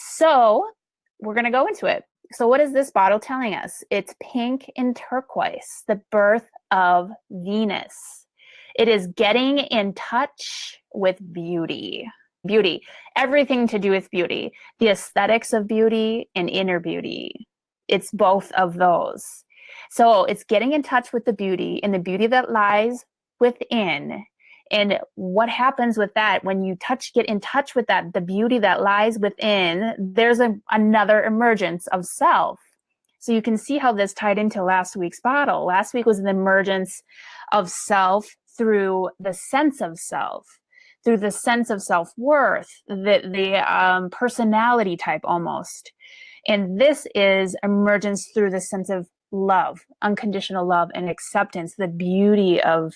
So we're going to go into it. So what is this bottle telling us? It's pink and turquoise, the birth of Venus. It is getting in touch with beauty. Beauty, everything to do with beauty, the aesthetics of beauty and inner beauty. It's both of those. So it's getting in touch with the beauty and the beauty that lies within. And what happens with that when you get in touch with that, the beauty that lies within, there's another emergence of self. So you can see how this tied into last week's bottle. Last week was the emergence of self through the sense of self, through the sense of self-worth, the personality type almost. And this is emergence through the sense of love, unconditional love and acceptance, the beauty of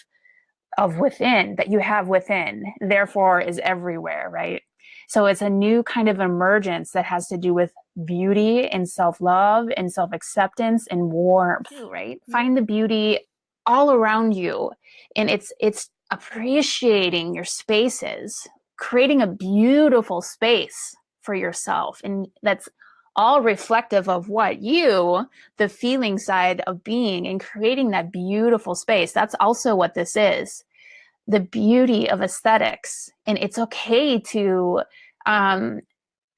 within, that you have within, therefore is everywhere, right? So it's a new kind of emergence that has to do with beauty and self-love and self-acceptance and warmth, right? Find the beauty all around you. And it's appreciating your spaces, creating a beautiful space for yourself. And that's all reflective of what the feeling side of being and creating that beautiful space. That's also what this is, the beauty of aesthetics. And it's okay to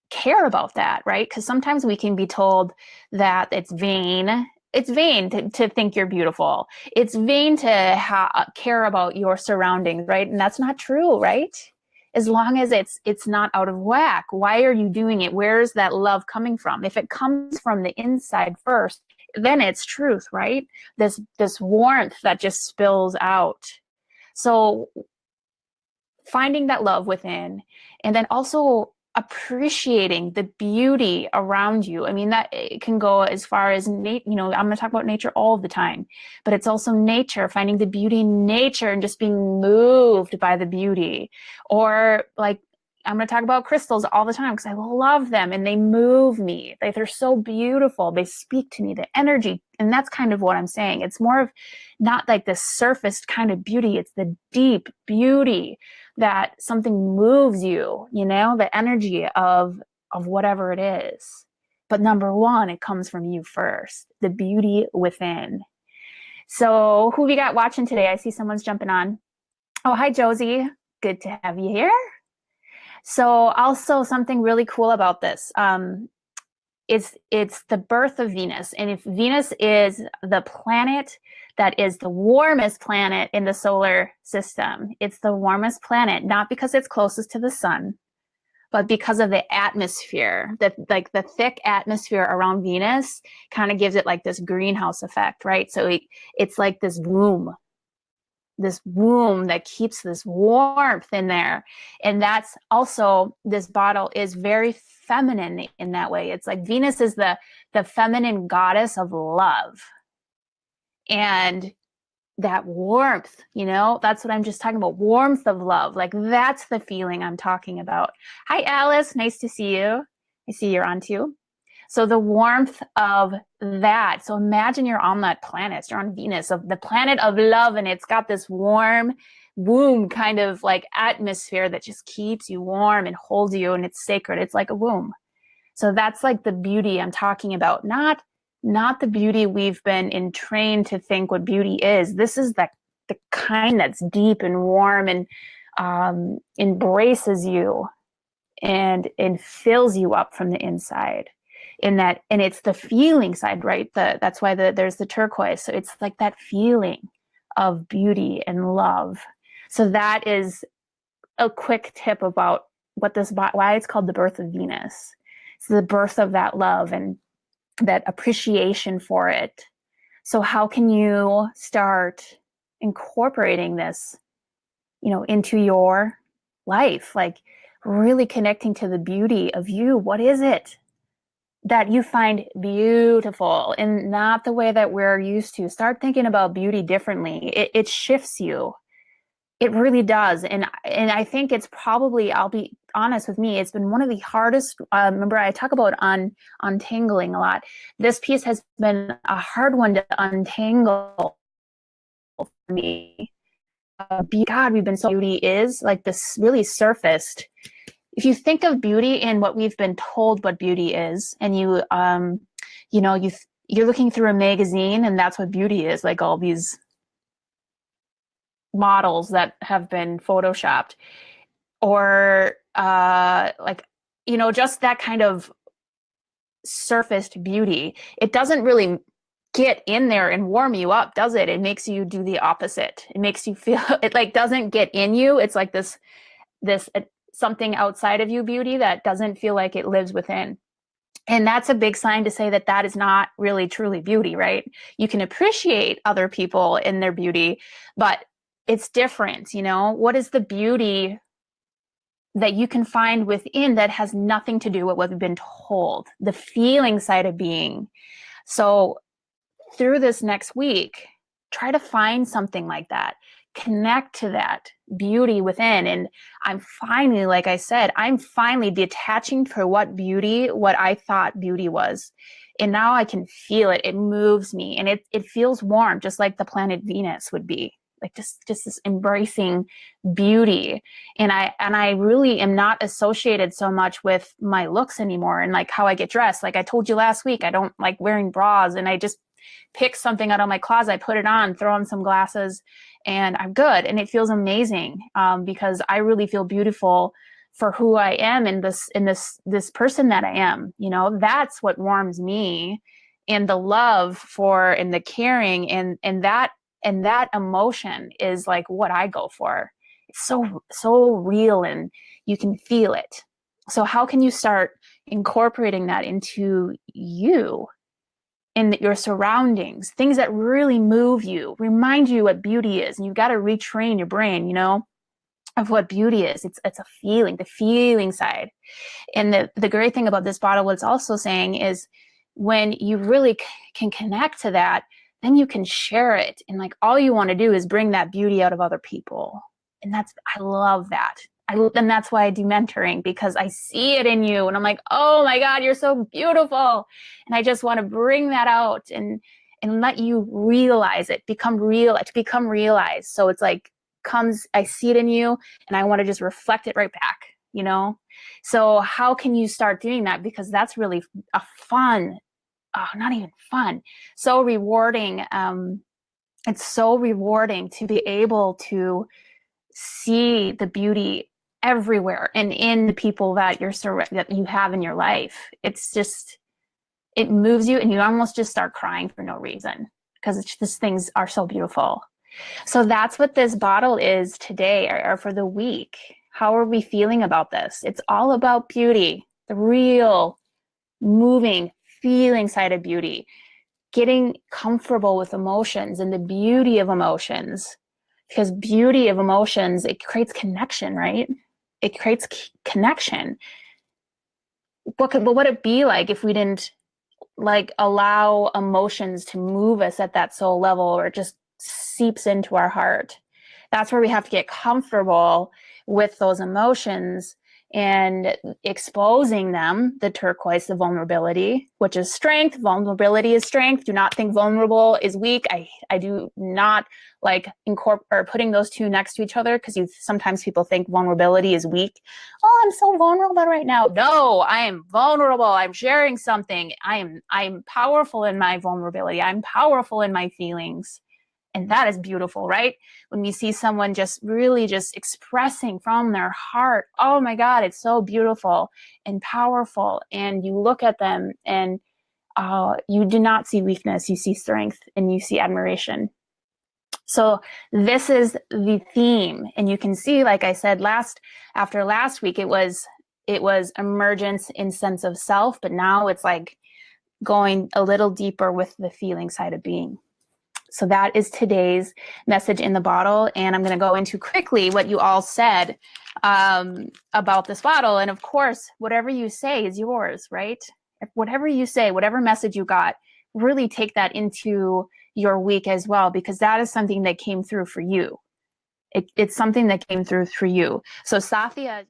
care about that, right? Because sometimes we can be told that it's vain. It's vain to think you're beautiful. It's vain to care about your surroundings, right? And that's not true, right? As long as it's not out of whack. Why are you doing it? Where's that love coming from? If it comes from the inside first, then it's truth, right? This warmth that just spills out. So finding that love within, and then also appreciating the beauty around you. I mean, that it can go as far as I'm going to talk about nature all the time, but it's also nature, finding the beauty in nature and just being moved by the beauty. Or like, I'm going to talk about crystals all the time because I love them and they move me. They're so beautiful. They speak to me, the energy. And that's kind of what I'm saying. It's more of not like the surface kind of beauty. It's the deep beauty that something moves you, the energy of whatever it is. But number one, it comes from you first, the beauty within. So who we got watching today? I see someone's jumping on. Oh, hi, Josie. Good to have you here. So also something really cool about this. It's the birth of Venus. And if Venus is the planet that is the warmest planet in the solar system, it's the warmest planet, not because it's closest to the sun, but because of the atmosphere, like the thick atmosphere around Venus kind of gives it like this greenhouse effect, right? So it's like this womb that keeps this warmth in there. And that's also, this bottle is very feminine in that way. It's like Venus is the feminine goddess of love. And that warmth, that's what I'm just talking about. Warmth of love. Like that's the feeling I'm talking about. Hi, Alice. Nice to see you. I see you're on too. So the warmth of that. So imagine you're on that planet. You're on Venus, of the planet of love, and it's got this warm womb kind of like atmosphere that just keeps you warm and holds you, and it's sacred. It's like a womb. So that's like the beauty I'm talking about. Not the beauty we've been entrained to think what beauty is. This is the kind that's deep and warm and embraces you and fills you up from the inside. And it's the feeling side, right? That's why there's the turquoise. So it's like that feeling of beauty and love. So that is a quick tip about why it's called the birth of Venus. It's the birth of that love and that appreciation for it. So how can you start incorporating this, into your life? Like really connecting to the beauty of you. What is it that you find beautiful, and not the way that we're used to? Start thinking about beauty differently. It shifts you. It really does. And I think it's probably, I'll be honest with me, it's been one of the hardest. Remember, I talk about untangling a lot. This piece has been a hard one to untangle for me. God, we've been so, beauty is like this really surfaced, if you think of beauty in what we've been told what beauty is, and you know, you're looking through a magazine and that's what beauty is, like all these models that have been photoshopped, or like, you know, just that kind of surfaced beauty. It doesn't really get in there and warm you up, does it? It makes you do the opposite. It makes you feel, it like doesn't get in you. It's like this something outside of you beauty that doesn't feel like it lives within. And that's a big sign to say that that is not really truly beauty, right? You can appreciate other people in their beauty, but it's different, you know? What is the beauty that you can find within that has nothing to do with what we've been told? The feeling side of being. So through this next week, try to find something like that. Connect to that beauty within. And I'm finally, like I said, I'm finally detaching for what I thought beauty was. And now I can feel it. It moves me, and it feels warm, just like the planet Venus would be. Like just this embracing beauty. And I really am not associated so much with my looks anymore, and like how I get dressed. Like I told you last week, I don't like wearing bras, and I just pick something out of my closet, I put it on, throw on some glasses, and I'm good. And it feels amazing, because I really feel beautiful for who I am, and this person that I am. You know, that's what warms me, and the love for, and the caring, and that emotion is like what I go for. It's so real, and you can feel it. So how can you start incorporating that into you, in your surroundings, things that really move you, remind you what beauty is? And you've got to retrain your brain, you know, of what beauty is. It's a feeling, the feeling side. And the great thing about this bottle, what it's also saying is, when you really can connect to that, then you can share it. And like, all you want to do is bring that beauty out of other people. And I love that. And that's why I do mentoring, because I see it in you, and I'm like, oh my God, you're so beautiful. And I just want to bring that out, and let you realize it, become realized. So it's like, I see it in you, and I want to just reflect it right back, you know? So how can you start doing that? Because that's really a fun, not even fun, so rewarding. It's so rewarding to be able to see the beauty everywhere, and in the people that that you have in your life. It's just, it moves you, and you almost just start crying for no reason, because these things are so beautiful. So that's what this bottle is today, or for the week. How are we feeling about this? It's all about beauty, the real moving feeling side of beauty, getting comfortable with emotions and the beauty of emotions. Because beauty of emotions, it creates connection, right? It creates connection. What would it be like if we didn't like allow emotions to move us at that soul level, or it just seeps into our heart? That's where we have to get comfortable with those emotions and exposing them, the turquoise, the vulnerability, which is strength. Vulnerability is strength. Do not think vulnerable is weak. I do not like putting those two next to each other, because sometimes people think vulnerability is weak. Oh, I'm so vulnerable right now. No, I am vulnerable. I'm sharing something. I'm powerful in my vulnerability. I'm powerful in my feelings. And that is beautiful, right? When we see someone just really just expressing from their heart, oh my God, it's so beautiful and powerful. And you look at them, and you do not see weakness. You see strength, and you see admiration. So this is the theme. And you can see, like I said, after last week, it was emergence in sense of self, but now it's like going a little deeper with the feeling side of being. So that is today's message in the bottle. And I'm going to go into quickly what you all said about this bottle. And of course, whatever you say is yours, right? Whatever you say, whatever message you got, really take that into your week as well, because that is something that came through for you. It's something that came through for you. So Sathya,